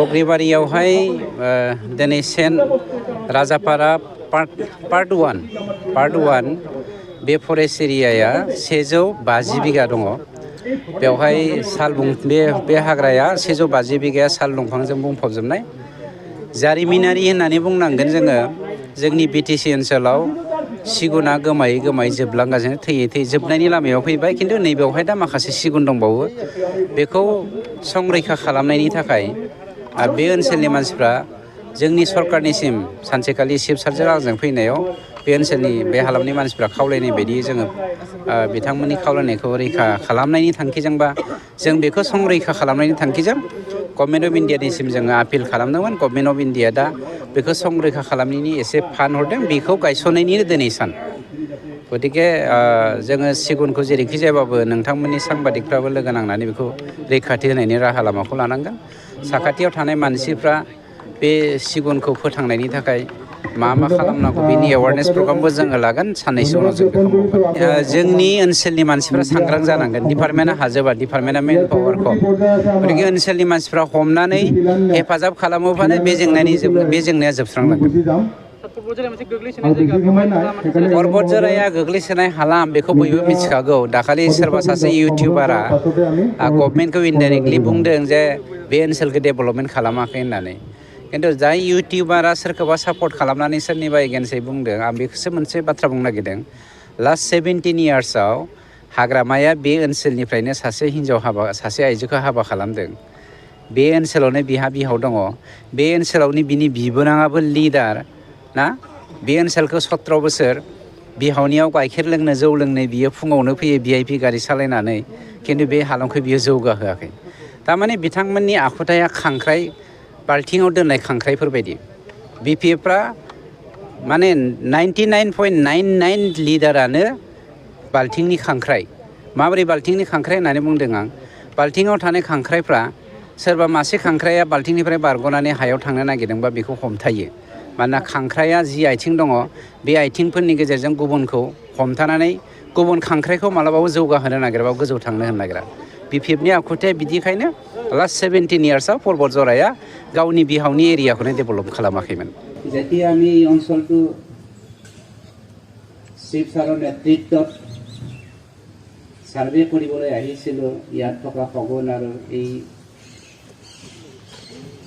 बग्रिबारियावहाय दिनै saint Rajapara part one बे forest एरियाया 150 बिगा दङ। बेवहाय बे हाग्राया 150 बिगाया साल दंफांजों बुंफबजोबनाय। जारिमिनारि होननानै बुंनांगोन जोङो जोंनि बिटिसि ओनसोलाव सिगुना गोमायै जोबलांगासिनो थैयै जोबनायनि लामायाव फैबाय। खिन्थु नैबेयावहाय दा माखासे सिगुन दंबावो। बेखौ संरैखा खालामनायनि थाखाय बे ओनसोलनि मानसिफ्रा जोंनि सरकारनिसिम सानसेखालि चिफ सार्जन आंजों फैनायाव बे ओनसोलनि बे हालामनि मानसिफ्रा खावलायनाय बायदि जोङो बिथांमोननि खावलायनायखौ रैखा खालामनायनि थांखिजों बा जों बेखौ संरैखा खालामनायनि थांखिजों गभर्नमेन्ट अफ इन्डियानिसिम जोङो आपिल खालामदोंमोन। गभर्नमेन्ट अफ इन्डिया दा बेखौ संरैखा खालामनायनि एसे फान्ड हरदों। बेखौ गायसननायनि दिनै सान। गतिके जोङो सिगुनखौ जेरैखि जायाबाबो नोंथांमोननि सांबादिकफ्राबो लोगो नांनानै बेखौ रैखाथि होनायनि राहा लामाखौ लानांगोन। साखाथियाव थानाय मानसिफ्रा बे सिगुनखौ फोथांनायनि थाखाय मा खालामनांगौ बेनि एवारनेस प्रग्रामबो जोङो लागोन। साननैसो उनाव जों बेखौ मावगोन। जोंनि ओनसोलनि मानसिफ्रा सांग्रां जानांगोन। डिपार्टमेन्टआ हाजोबा, डिपार्टमेन्टआ मेन पावार खम। गतिके ओनसोलनि मानसिफ्रा हमनानै हेफाजाब खालामोबानो बे जेंनाया जोबस्रांलांगोन। पर्बतजराया गोग्लैसोनाय हालाम बेखौ बयबो मिथिखागौ। दाखालि सोरबा सासे इउटिउबारा गभर्नमेन्टखौ इनडाइरेक्टलि बुंदों जे बे ओनसोलखौ डेभेलपमेन्ट खालामाखै होननानै। खिन्थु जाय इउटिउबारा सोरखौबा सापर्ट खालामनानै सोरनिबा एगेन्स्टै बुंदों, आं बेखौसो मोनसे बाथ्रा बुंनो नागिरदों। लास्ट 17 इयार्सआव हाग्रामाया बे ओनसोलनिफ्रायनो सासे आइजोखौ हाबा खालामदों। बे ओनसोलावनो बिहा बिहाव दङ। बे ओनसोलावनो बिनि बिबोनाङाबो लिडार ना। बे ओनसोलखौ 17 बोसोर बिहावनियाव गाइखेर लोंनो जौ लोंनो बियो फुङावनो फैयो VIP गारि सालायनानै। खिन्थु बे हालामखौ बियो जौगाहोआखै। थारमाने बिथांमोननि आखुथाया खांख्राइ बाल्थिङाव दोननाय खांख्राइफोरबायदि। BPFफ्रा माने 99.99 लिडारानो बाल्थिंनि खांख्राइ। माबोरै बाल्थिंनि खांख्राइ होननानै बुंदों आं? बाल्थिङाव थानाय खांख्राइफ्रा सोरबा मासे खांख्राइया बाल्थिंनिफ्राय बारग'नानै हायाव थांनो नागिरदोंबा बेखौ हमथायो। मानोना खांख्राइया जि आथिं दङ बे आथिंफोरनि गेजेरजों गुबुनखौ हमथानानै गुबुन खांख्राइखौ मालाबाबो जौगाहोनो नागिरा, गोजौ थांनो होनो नागिरा। BPFनि आखुथाया बिदिखायनो लास्ट 17 इयार्सआव पर्बतजराया गावनि बिहावनि एरियाखौनो डेभेलप खालामाखैमोन। যেতিয়া আমি এই অঞ্চলটো চিফ ছাৰৰ নেতৃত্বত সাৰ্ভে কৰিবলৈ আহিছিলোঁ, ইয়াত থকা শগুন আৰু এই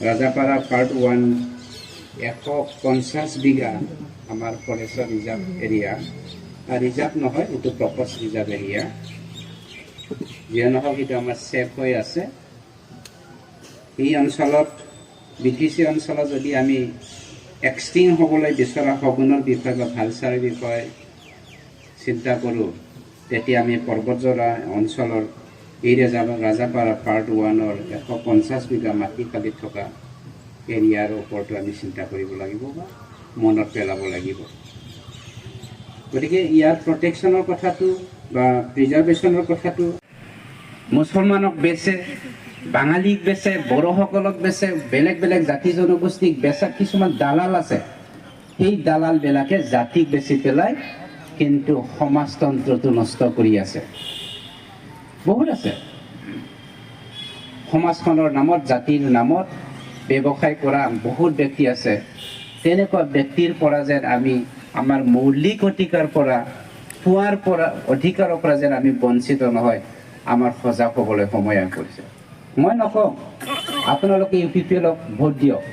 ৰাজাপাৰা পাৰ্ট 1 150 বিঘা আমাৰ ফৰেষ্টৰ ৰিজাৰ্ভ এৰিয়া। ৰিজাৰ্ভ নহয়, এইটো প্ৰপ'জ ৰিজাৰ্ভ এৰিয়া। যিয়ে নহওক এইটো আমাৰ ছেফ হৈ আছে। এই অঞ্চলত BTC অঞ্চলত যদি আমি এক্সটিং হ'বলৈ বিচৰা শগুনৰ বিষয়ে বা ভালচাৰৰ বিষয়ে চিন্তা কৰোঁ, তেতিয়া আমি পৰ্বতজৰা অঞ্চলৰ এই ৰাজাপাৰা পাৰ্ট 1ৰ 150 বিঘা মাটি খালি থকা এৰিয়াৰ ওপৰতো আমি চিন্তা কৰিব লাগিব বা মনত পেলাব লাগিব। গতিকে ইয়াৰ প্ৰটেকশ্যনৰ কথাটো বা প্ৰিজাৰ্ভেশ্যনৰ কথাটো মুছলমানক বেচে, বাঙালীক বেচে, বড়োসকলক বেচে, বেলেগ বেলেগ জাতি জনগোষ্ঠীক বেচা কিছুমান দালাল আছে। সেই দালালবিলাকে জাতিক বেচি পেলাই কিন্তু সমাজতন্ত্ৰটো নষ্ট কৰি আছে। বহুত আছে। সমাজখনৰ নামত, জাতিৰ নামত ব্যৱসায় কৰা বহুত ব্যক্তি আছে। তেনেকুৱা ব্যক্তিৰ পৰা যেন আমি আমাৰ মৌলিক অধিকাৰৰ পৰা যেন আমি বঞ্চিত নহয়, আমাৰ সজাগ হ'বলৈ সময় আহি পৰিছে। মই নকওঁ আপোনালোকে UPPLক ভোট দিয়ক।